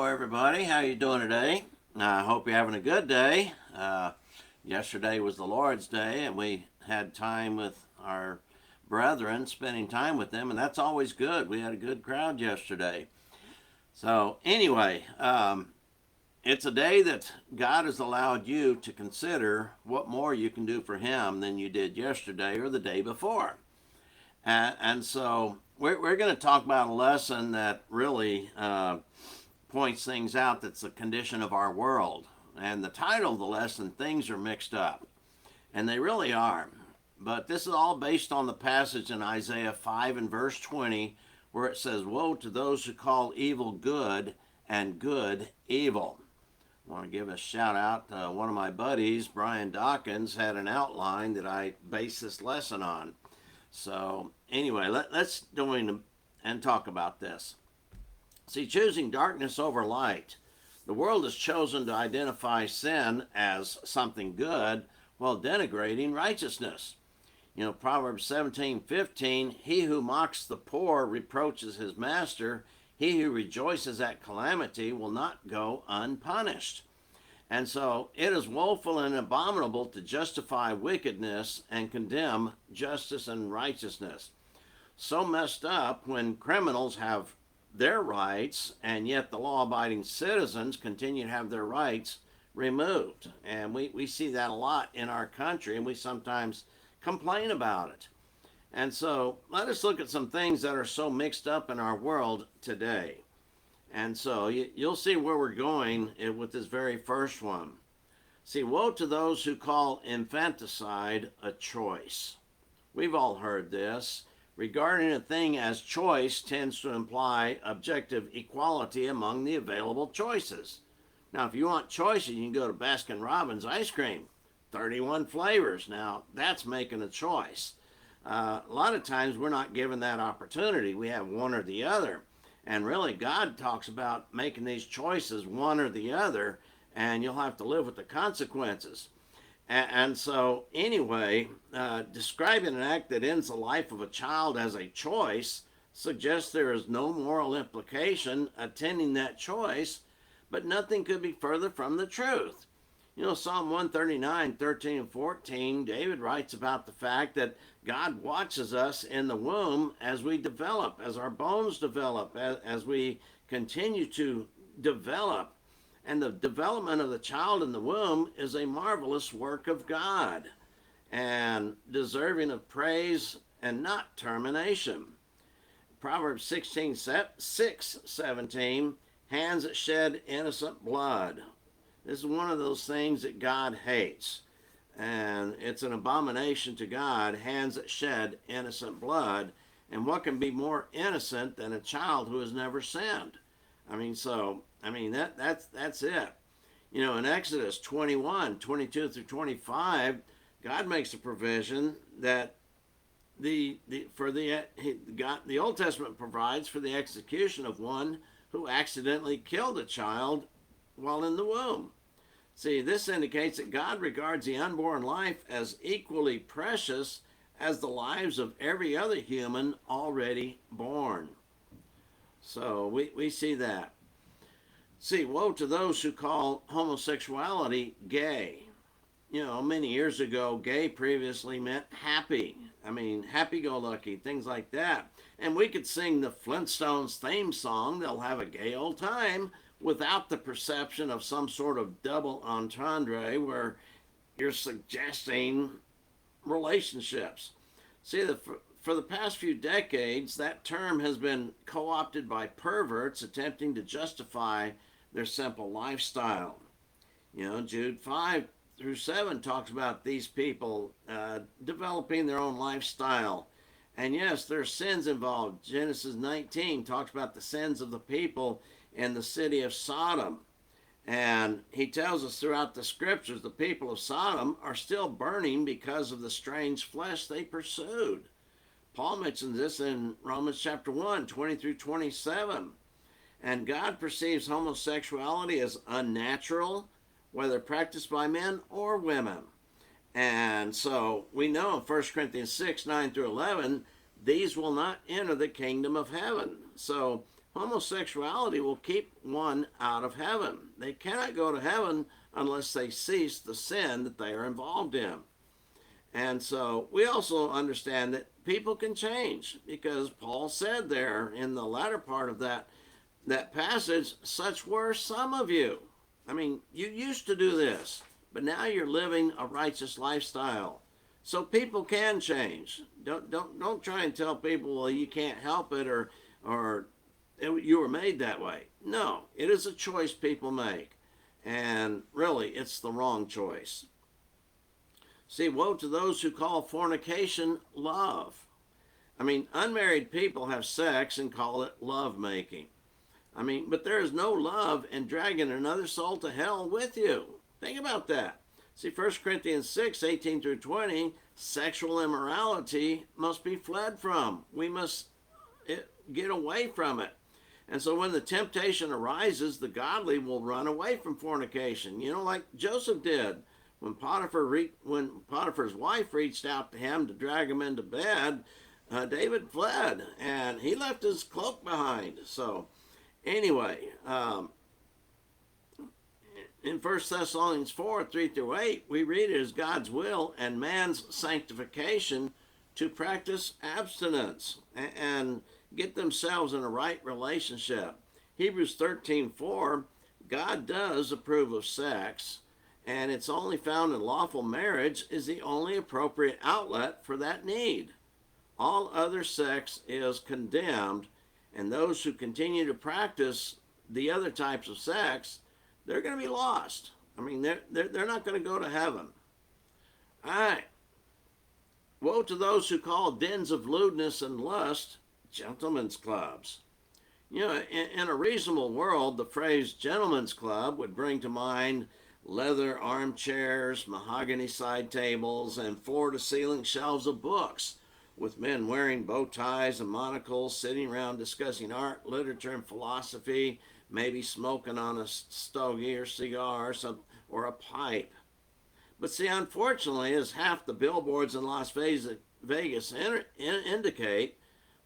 everybody. How you doing today? I hope you're having a good day. Yesterday was the Lord's Day, and we had time with our brethren, spending time with them, and that's always good. We had a good crowd yesterday. So anyway, it's a day that God has allowed you to consider what more you can do for Him than you did yesterday or the day before. And so we're going to talk about a lesson that really points things out that's the condition of our world. And the title of the lesson, Things Are Mixed Up. And they really are. But this is all based on the passage in Isaiah 5 and verse 20, where it says, "Woe to those who call evil good and good evil." I want to give a shout out to one of my buddies, Brian Dawkins, had an outline that I based this lesson on. So anyway, let's go in and talk about this. See, choosing darkness over light. The world has chosen to identify sin as something good while denigrating righteousness. Proverbs 17:15, "He who mocks the poor reproaches his master. He who rejoices at calamity will not go unpunished." And so it is woeful and abominable to justify wickedness and condemn justice and righteousness. So messed up when criminals have their rights and yet the law-abiding citizens continue to have their rights removed. And we see that a lot in our country, and we sometimes complain about it. And so let us look at some things that are so mixed up in our world today. And so you'll see where we're going with this very first one. See, woe to those who call infanticide a choice. We've all heard this. Regarding a thing as choice tends to imply objective equality among the available choices. Now, if you want choices, you can go to Baskin Robbins ice cream, 31 flavors. Now, that's making a choice. A lot of times we're not given that opportunity. We have one or the other. And really, God talks about making these choices one or the other, and you'll have to live with the consequences. And so, anyway, describing an act that ends the life of a child as a choice suggests there is no moral implication attending that choice, but nothing could be further from the truth. Psalm 139:13 and 14, David writes about the fact that God watches us in the womb as we develop, as our bones develop, as we continue to develop. And the development of the child in the womb is a marvelous work of God and deserving of praise and not termination. Proverbs 16:6-17, hands that shed innocent blood. This is one of those things that God hates. And it's an abomination to God, hands that shed innocent blood. And what can be more innocent than a child who has never sinned? That's it. In Exodus 21:22-25, God makes a provision that the Old Testament provides for the execution of one who accidentally killed a child while in the womb. See, this indicates that God regards the unborn life as equally precious as the lives of every other human already born. So we see that. See, woe to those who call homosexuality gay. Many years ago, gay previously meant happy. Happy-go-lucky, things like that. And we could sing the Flintstones theme song, "They'll Have a Gay Old Time," without the perception of some sort of double entendre where you're suggesting relationships. See, for the past few decades, that term has been co-opted by perverts attempting to justify their simple lifestyle. Jude 5-7 talks about these people developing their own lifestyle. And yes, there's sins involved. Genesis 19 talks about the sins of the people in the city of Sodom. And he tells us throughout the scriptures the people of Sodom are still burning because of the strange flesh they pursued. Paul mentions this in Romans chapter 1, 20-27. And God perceives homosexuality as unnatural, whether practiced by men or women. And so we know in 1 Corinthians 6, 9-11, these will not enter the kingdom of heaven. So homosexuality will keep one out of heaven. They cannot go to heaven unless they cease the sin that they are involved in. And so we also understand that people can change, because Paul said there in the latter part of that passage, such were some of you. I mean, you used to do this, but now you're living a righteous lifestyle. So people can change. Don't try and tell people, well, you can't help it, or you were made that way. No, it is a choice people make. And really, it's the wrong choice. See, woe to those who call fornication love. I mean, unmarried people have sex and call it love making. I mean, but there is no love in dragging another soul to hell with you. Think about that. See, 1 Corinthians 6, 18 through 20, sexual immorality must be fled from. We must get away from it. And so when the temptation arises, the godly will run away from fornication. You know, like Joseph did. When Potiphar's wife reached out to him to drag him into bed, David fled, and he left his cloak behind. So anyway, in 1 Thessalonians 4, 3 through 8, we read it as God's will and man's sanctification to practice abstinence and get themselves in a right relationship. Hebrews 13:4, God does approve of sex, and it's only found in lawful marriage is the only appropriate outlet for that need. All other sex is condemned, and those who continue to practice the other types of sex, they're going to be lost. I mean, they're not going to go to heaven. All right. Woe to those who call dens of lewdness and lust gentlemen's clubs. You know, in a reasonable world, the phrase gentleman's club would bring to mind leather armchairs, mahogany side tables, and floor-to-ceiling shelves of books, with men wearing bow ties and monocles, sitting around discussing art, literature, and philosophy, maybe smoking on a stogie or cigar or a pipe. But see, unfortunately, as half the billboards in Las Vegas indicate,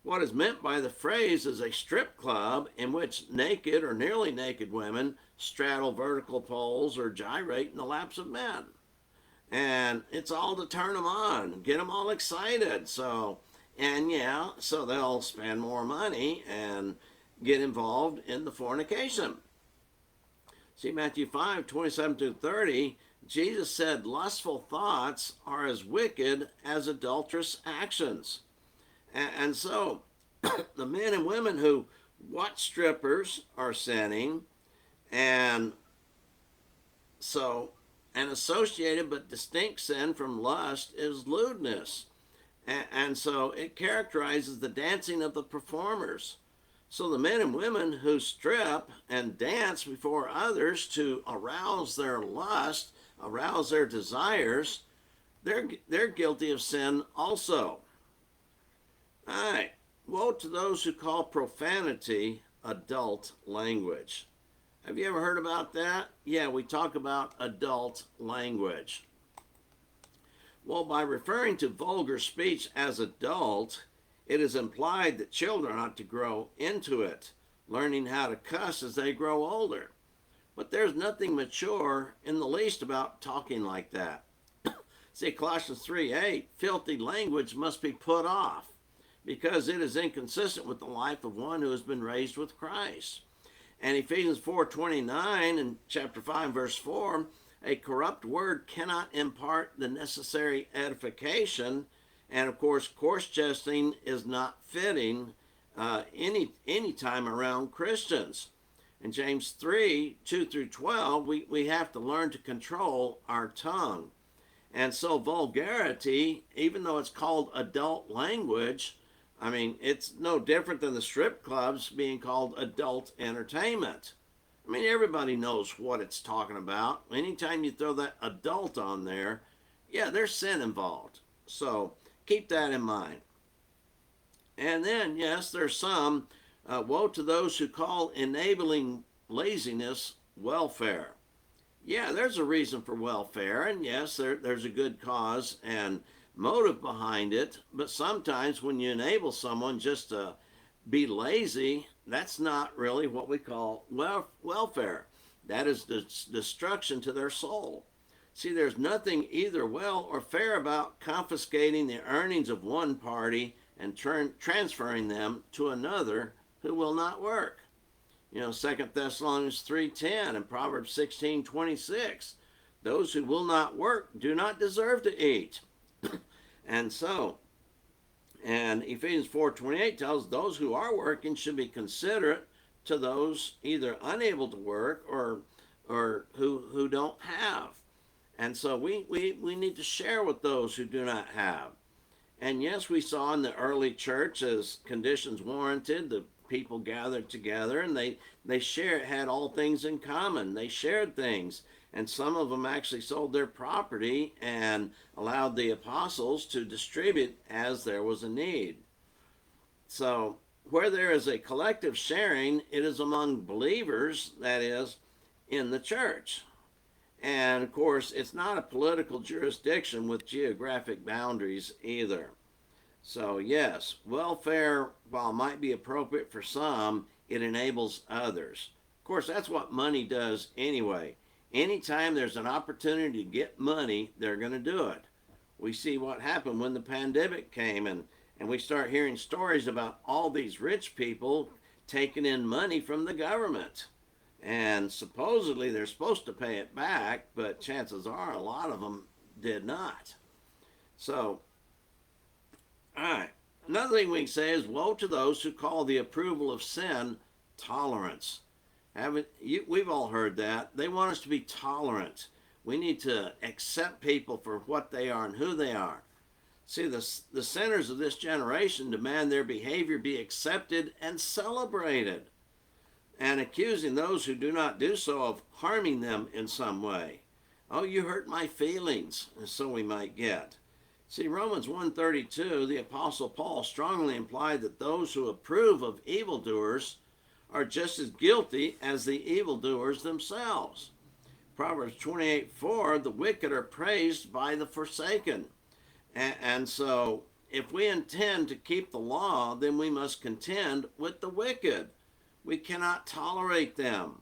what is meant by the phrase is a strip club in which naked or nearly naked women straddle vertical poles or gyrate in the laps of men. And it's all to turn them on, get them all excited. So they'll spend more money and get involved in the fornication. See, Matthew 5, 27 through 30, Jesus said lustful thoughts are as wicked as adulterous actions. And so the men and women who watch strippers are sinning, and associated but distinct sin from lust is lewdness. And so it characterizes the dancing of the performers. So the men and women who strip and dance before others to arouse their lust, arouse their desires, they're guilty of sin also. All right. Woe to those who call profanity adult language. Have you ever heard about that? Yeah, we talk about adult language. Well, by referring to vulgar speech as adult, it is implied that children ought to grow into it, learning how to cuss as they grow older. But there's nothing mature in the least about talking like that. See, Colossians 3:8, filthy language must be put off, because it is inconsistent with the life of one who has been raised with Christ. And Ephesians 4:29 and chapter 5 verse 4, a corrupt word cannot impart the necessary edification. And of course, coarse jesting is not fitting any time around Christians. In James 3, 2 through 12, we have to learn to control our tongue. And so vulgarity, even though it's called adult language, I mean, it's no different than the strip clubs being called adult entertainment. I mean, everybody knows what it's talking about. Anytime you throw that adult on there, yeah, there's sin involved. So keep that in mind. And then, yes, there's some, woe to those who call enabling laziness welfare. Yeah, there's a reason for welfare, and yes, there's a good cause and motive behind it, but sometimes when you enable someone just to be lazy, that's not really what we call welfare. That is destruction to their soul. See, there's nothing either well or fair about confiscating the earnings of one party and transferring them to another who will not work. You know, 2 Thessalonians 3:10 and Proverbs 16:26. Those who will not work do not deserve to eat. And so, and Ephesians 4:28 tells those who are working should be considerate to those either unable to work or who don't have. And so we need to share with those who do not have. And yes, we saw in the early church, as conditions warranted, the people gathered together and they had all things in common. They shared things. And some of them actually sold their property and allowed the apostles to distribute as there was a need. So where there is a collective sharing, it is among believers, that is, in the church. And of course, it's not a political jurisdiction with geographic boundaries either. So yes, welfare, while might be appropriate for some, it enables others. Of course, that's what money does anyway. Anytime there's an opportunity to get money, they're going to do it. We see what happened when the pandemic came, and we start hearing stories about all these rich people taking in money from the government. And supposedly they're supposed to pay it back, but chances are a lot of them did not. So, all right. Another thing we can say is, woe to those who call the approval of sin tolerance. We've all heard that. They want us to be tolerant. We need to accept people for what they are and who they are. See, the sinners of this generation demand their behavior be accepted and celebrated, and accusing those who do not do so of harming them in some way. Oh, you hurt my feelings, and so we might get. See, Romans 1:32, the Apostle Paul strongly implied that those who approve of evildoers are just as guilty as the evildoers themselves. Proverbs 28:4, the wicked are praised by the forsaken. And so, if we intend to keep the law, then we must contend with the wicked. We cannot tolerate them.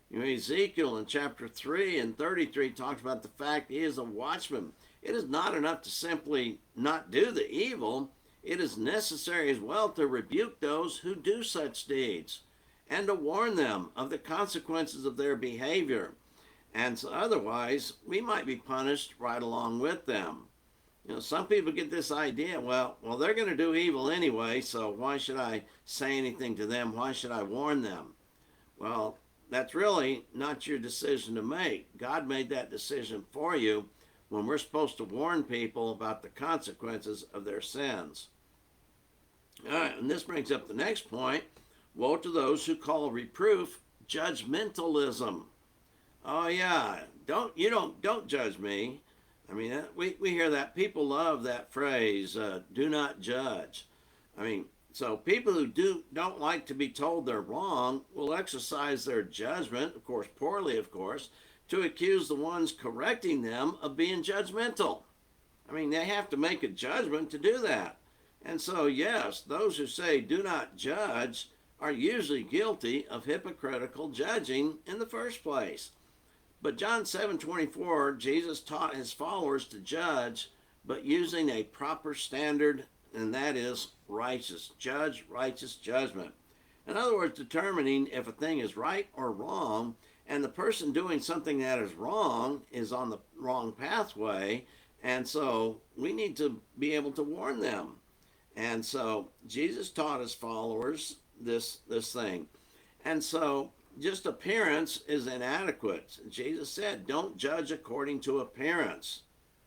You know, Ezekiel in chapter 3 and 33 talks about the fact he is a watchman. It is not enough to simply not do the evil. It is necessary as well to rebuke those who do such deeds and to warn them of the consequences of their behavior. And so otherwise, we might be punished right along with them. You know, some people get this idea, well, they're going to do evil anyway, so why should I say anything to them? Why should I warn them? Well, that's really not your decision to make. God made that decision for you when we're supposed to warn people about the consequences of their sins. All right, and this brings up the next point. Woe to those who call reproof judgmentalism. Oh yeah, don't judge me. I mean, we hear that. People love that phrase, do not judge. I mean, so people who don't like to be told they're wrong will exercise their judgment, of course, poorly, of course, to accuse the ones correcting them of being judgmental. I mean, they have to make a judgment to do that. And so, yes, those who say do not judge are usually guilty of hypocritical judging in the first place. But John 7:24, Jesus taught his followers to judge, but using a proper standard, and that is righteous judgment. In other words, determining if a thing is right or wrong, and the person doing something that is wrong is on the wrong pathway, and so we need to be able to warn them. And so Jesus taught his followers this thing. And so just appearance is inadequate. Jesus said, don't judge according to appearance.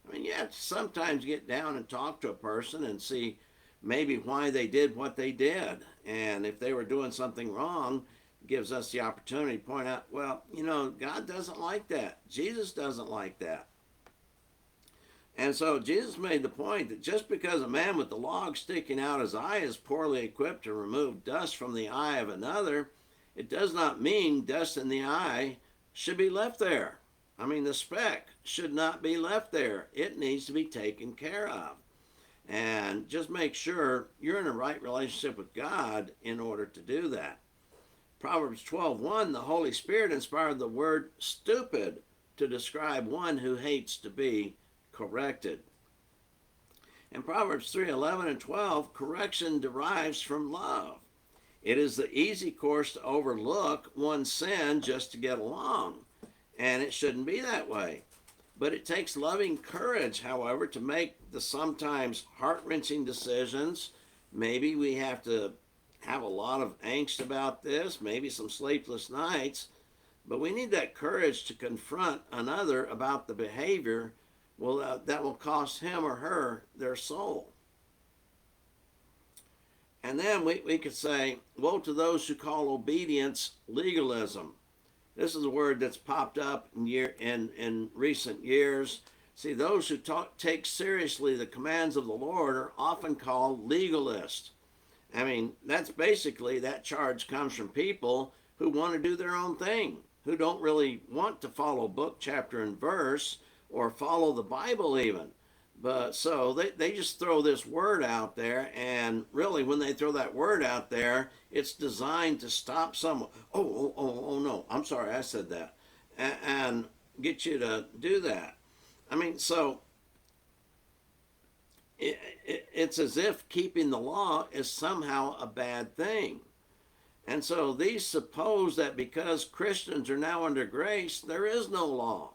I mean, you have to sometimes get down and talk to a person and see maybe why they did what they did. And if they were doing something wrong, it gives us the opportunity to point out, well, you know, God doesn't like that. Jesus doesn't like that. And so Jesus made the point that just because a man with the log sticking out his eye is poorly equipped to remove dust from the eye of another, it does not mean dust in the eye should be left there. I mean, the speck should not be left there. It needs to be taken care of. And just make sure you're in a right relationship with God in order to do that. Proverbs 12:1, the Holy Spirit inspired the word stupid to describe one who hates to be corrected. In Proverbs 3:11 and 12, correction derives from love. It is the easy course to overlook one's sin just to get along, and it shouldn't be that way. But it takes loving courage, however, to make the sometimes heart-wrenching decisions. Maybe we have to have a lot of angst about this, maybe some sleepless nights, but we need that courage to confront another about the behavior that will cost him or her their soul. And then we could say, woe to those who call obedience legalism. This is a word that's popped up in recent years. See, those who take seriously the commands of the Lord are often called legalists. I mean, that's basically, that charge comes from people who want to do their own thing, who don't really want to follow book, chapter, and verse, or follow the Bible even. But so they just throw this word out there, and really when they throw that word out there, it's designed to stop someone. Oh no, I'm sorry, I said that. And get you to do that. I mean, so it's as if keeping the law is somehow a bad thing. And so these suppose that because Christians are now under grace, there is no law.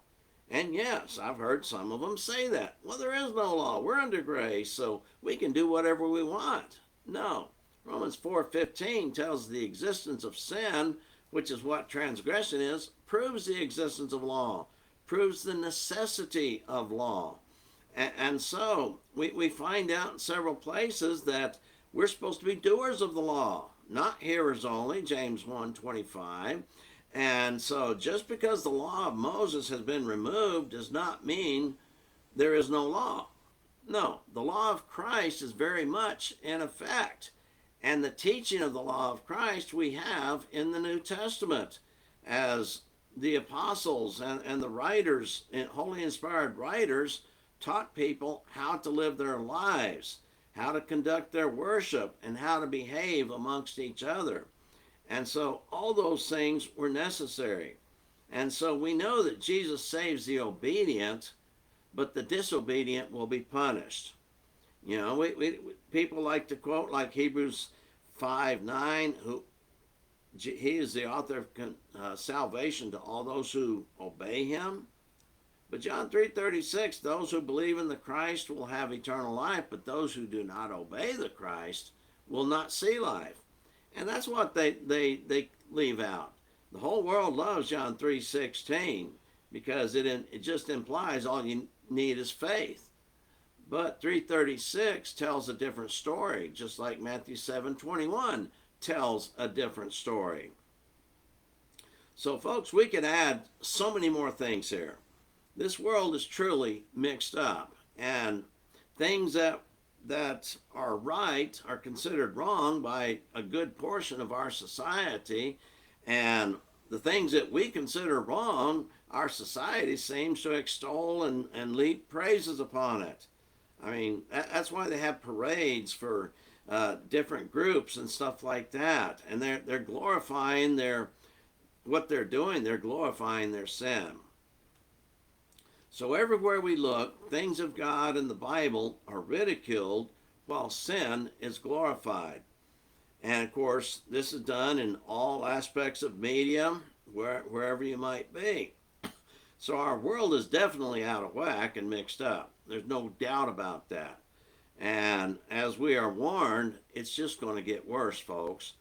And yes, I've heard some of them say that. Well, there is no law. We're under grace, so we can do whatever we want. No. Romans 4:15 tells the existence of sin, which is what transgression is, proves the existence of law, proves the necessity of law. And so we find out in several places that we're supposed to be doers of the law, not hearers only, James 1:25. And so just because the law of Moses has been removed does not mean there is no law. No, the law of Christ is very much in effect. And the teaching of the law of Christ we have in the New Testament, as the apostles and the writers, holy inspired writers, taught people how to live their lives, how to conduct their worship, and how to behave amongst each other. And so all those things were necessary. And so we know that Jesus saves the obedient, but the disobedient will be punished. You know, people like to quote like Hebrews 5:9, he is the author of salvation to all those who obey him. But John 3:36, those who believe in the Christ will have eternal life, but those who do not obey the Christ will not see life. And that's what they leave out. The whole world loves John 3:16 because it just implies all you need is faith. But 3:36 tells a different story, just like Matthew 7:21 tells a different story. So folks, we could add so many more things here. This world is truly mixed up, and things that are right are considered wrong by a good portion of our society, and the things that we consider wrong, our society seems to extol and leap praises upon it. I mean, that's why they have parades for different groups and stuff like that, and they're glorifying what they're doing. They're glorifying their sin. So everywhere we look, things of God and the Bible are ridiculed while sin is glorified. And of course, this is done in all aspects of media, wherever you might be. So our world is definitely out of whack and mixed up. There's no doubt about that. And as we are warned, it's just going to get worse, folks.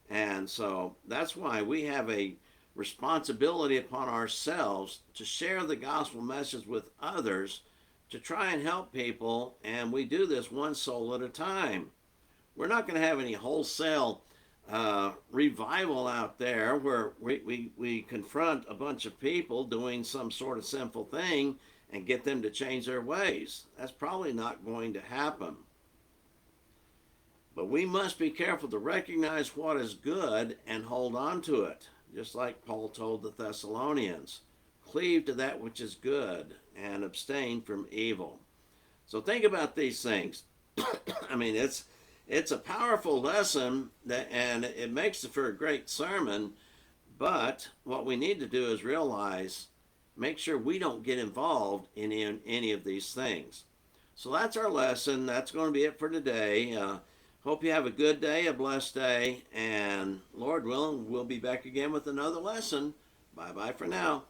And so that's why we have a responsibility upon ourselves to share the gospel message with others, to try and help people, and we do this one soul at a time. We're not going to have any wholesale revival out there where we confront a bunch of people doing some sort of sinful thing and get them to change their ways. That's probably not going to happen. But we must be careful to recognize what is good and hold on to it. Just like Paul told the Thessalonians, cleave to that which is good and abstain from evil. So think about these things. I mean, it's a powerful lesson and it makes it for a great sermon. But what we need to do is realize, make sure we don't get involved in any of these things. So that's our lesson. That's going to be it for today. Hope you have a good day, a blessed day, and Lord willing, we'll be back again with another lesson. Bye bye for now.